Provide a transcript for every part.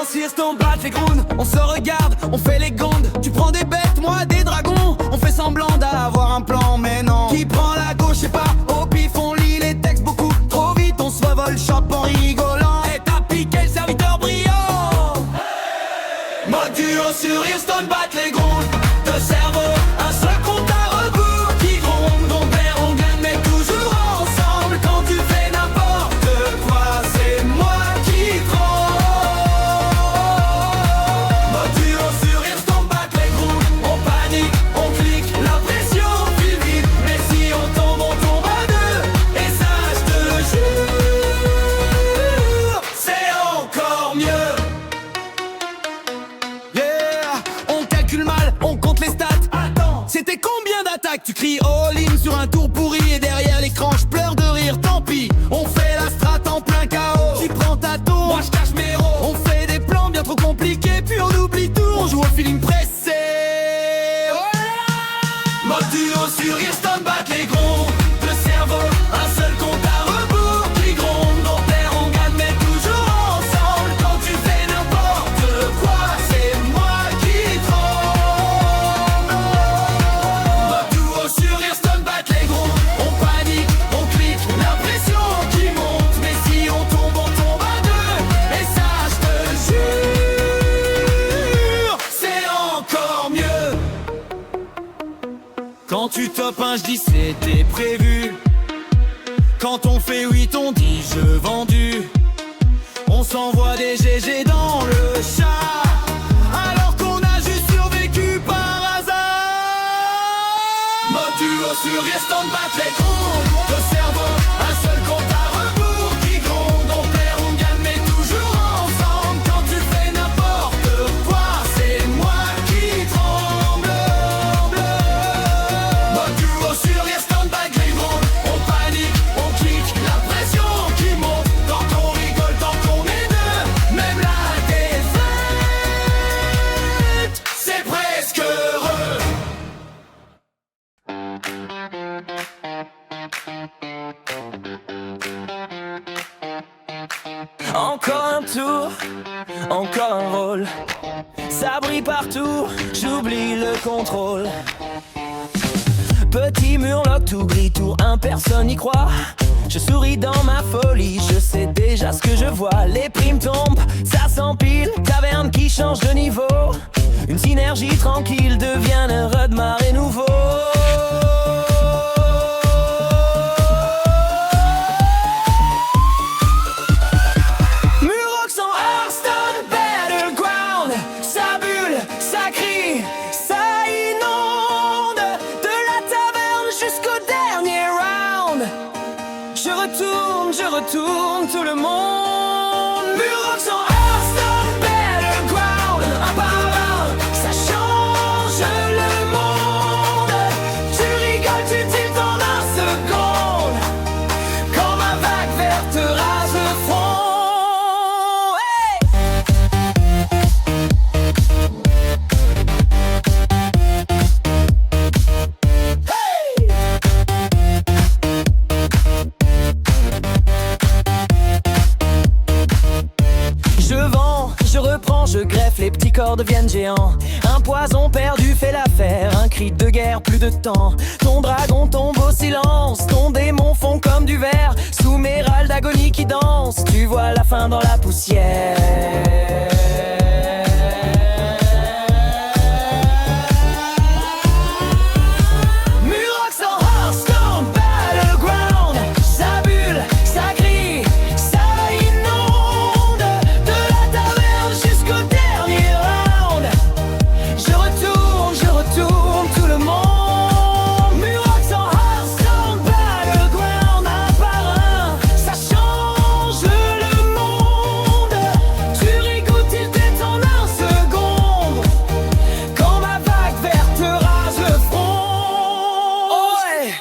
aussi on bat les grounds. On se regarde, on fait les gondes. Tu prends des bêtes, moi des dragons. On fait semblant d'avoir un plan, mais non. Qui prend la gauche, je sais pas. Au pif, on lit les textes beaucoup trop vite. On se revole chope en rigolant. Et t'as piqué le serviteur brillant. Mode duo sur Hearthstone, battre les grondes. Deux cerveaux, un seul compte à rebours. Qui gronde, on perd, on gagne, mais toujours ensemble. Quand tu fais n'importe quoi, c'est moi qui trompe. Mode duo sur Hearthstone, battre les grondes. On panique, on clique, la pression file vite. Mais si on tombe à deux. Et ça, je te le jure, c'est encore mieux. Yeah, on calcule mal, on compte les stats. Attends, c'était combien d'attaques? Tu cries all-in sur un tour pourri. Et derrière l'écran, je pleure de rire, tant pis. On fait la strat en plein chaos. Tu prends ta tour, moi je cache mes héros. On fait des plans bien trop compliqués, puis on oublie tout. On joue au feeling pressé. Mode duo sur Hearthstone, battre les gronds. Le cerveau, un seul compte à rebours. Qui gronde, on perd, on gagne, mais toujours ensemble. Quand tu fais n'importe quoi, c'est moi qui trompe. Mode duo sur Hearthstone, battre les gronds. On panique, on clique, l'impression qui monte. Mais si on tombe à deux. Et ça, je te jure, c'est encore mieux. Quand tu topes un, je dis c'était prévu. Quand on fait 8, on dit jeu vendu. On s'envoie des GG dans le chat. Alors qu'on a juste survécu par hasard. Mode duo sur Hearthstone, battre les grondes. Le cerveau, un seul compte à rebours. Qui gronde, on perd, on gagne, mais toujours ensemble. Quand tu fais n'importe quoi, c'est moi qui tremble. Mode duo sur Hearthstone, battre les grondes. On panique, on clique, la pression qui monte. Tant qu'on rigole, tant qu'on est deux. Même la défaite, c'est presque heureux. Encore un tour, encore un rôle. Ça brille partout, j'oublie le contrôle. Petit murloc, tout gris, tour 1, personne n'y croit. Je souris dans ma folie, je sais déjà ce que je vois. Les primes tombent, ça s'empile, taverne qui change de niveau. Une synergie tranquille devient un raz-de-marée nouveau. Murox en Hearthstone Battleground. Ça bulle, ça crie, ça inonde. De la taverne jusqu'au dernier round. Je retourne tout le monde. Murox en Hearthstone Battleground. Un par un, ça change le monde. Tu rigoles, tu tiltes en un seconde. Quand ma vague verte rase le front. Hey! Je vends, je reprends, je greffe, les petits corps deviennent géants. Un poison perdu fait l'affaire, un cri de guerre, plus de temps. Ton dragon tombe au silence, ton démon fond comme du verre. Sous mes râles d'agonie qui dansent, tu vois la fin dans la poussière. Murox en Hearthstone Battleground. Ça bulle, ça crie, ça inonde. De la taverne jusqu'au dernier round. Je retourne tout le monde. Murox en Hearthstone Battleground. Un par un, ça change le monde. Tu rigoles, tu t'es en un seconde. Quand ma vague verte rase le front. Oh ouais.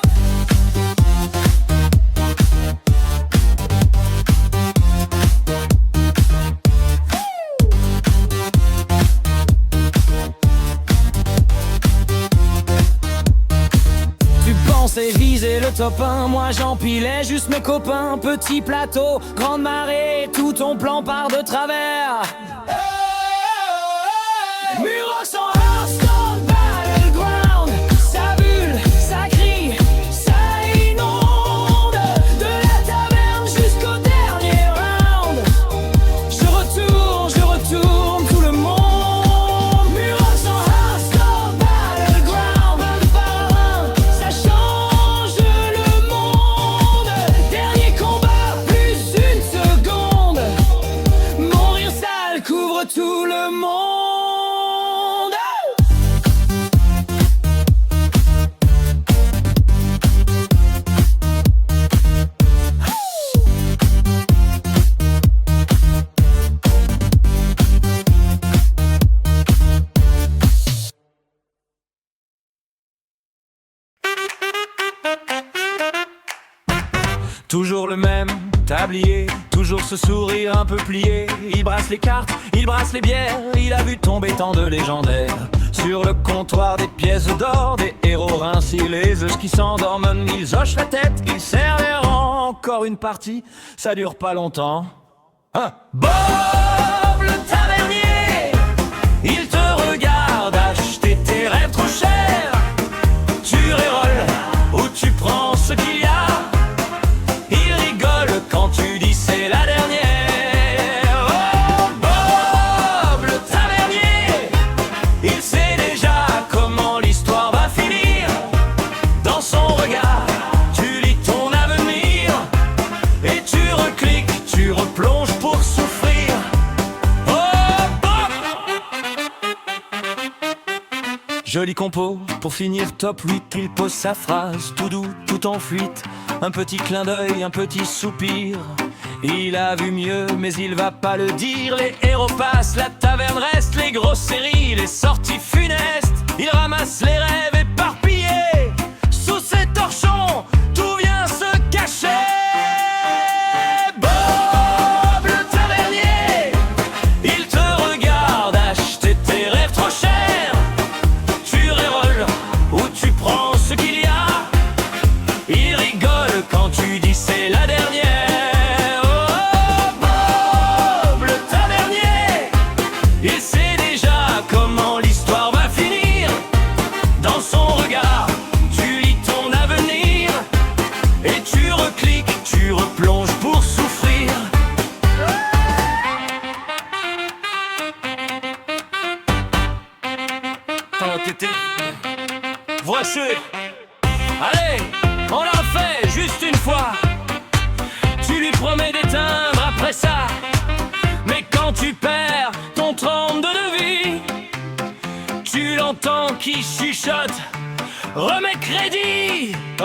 Tu pensais viser le top 1, moi j'empilais juste mes copains. Petit plateau, grande marée, tout ton plan part de travers. Toujours le même tablier, toujours ce sourire un peu plié. Il brasse les cartes, il brasse les bières. Il a vu tomber tant de légendaires sur le comptoir, des pièces d'or, des héros rincés, les œufs qui s'endorment. Ils hochent la tête, ils serrent les rangs. Encore une partie, ça dure pas longtemps. Bob le tavernier, il te regarde acheter tes rêves trop chers. Tu réroles ou tu prends ce qu'il y a. Il rigole quand tu dis c'est la dernière. Oh Bob le tavernier, il sait déjà comment l'histoire va finir. Dans son regard, tu lis ton avenir. Et tu recliques, tu replonges pour souffrir. Oh Bob! Joli compo, pour finir top 8, il pose sa phrase, tout doux, tout en fuite. Un petit clin d'œil, un petit soupir. Il a vu mieux, mais il va pas le dire. Les héros passent, la taverne reste, les grosses séries, les sorties funestes. Il ramasse les rêves éparpillés. Sous ses torchons, tout vient se cacher. Bob le tavernier, il te regarde acheter tes rêves trop chers. Tu réroles ou tu prends ce qu'il y a. Il rigole quand tu dis c'est la dernière. Oh Bob le tavernier, il sait déjà comment l'histoire va finir. Dans son regard, tu lis ton avenir. Et tu recliques, tu replonges pour souffrir. Oh, t'étais... Voici. Allez, on l'a fait juste une fois. Tu lui promets d'éteindre après ça. Mais quand tu perds ton 32 de vie, tu l'entends qui chuchote: remets crédit. Oh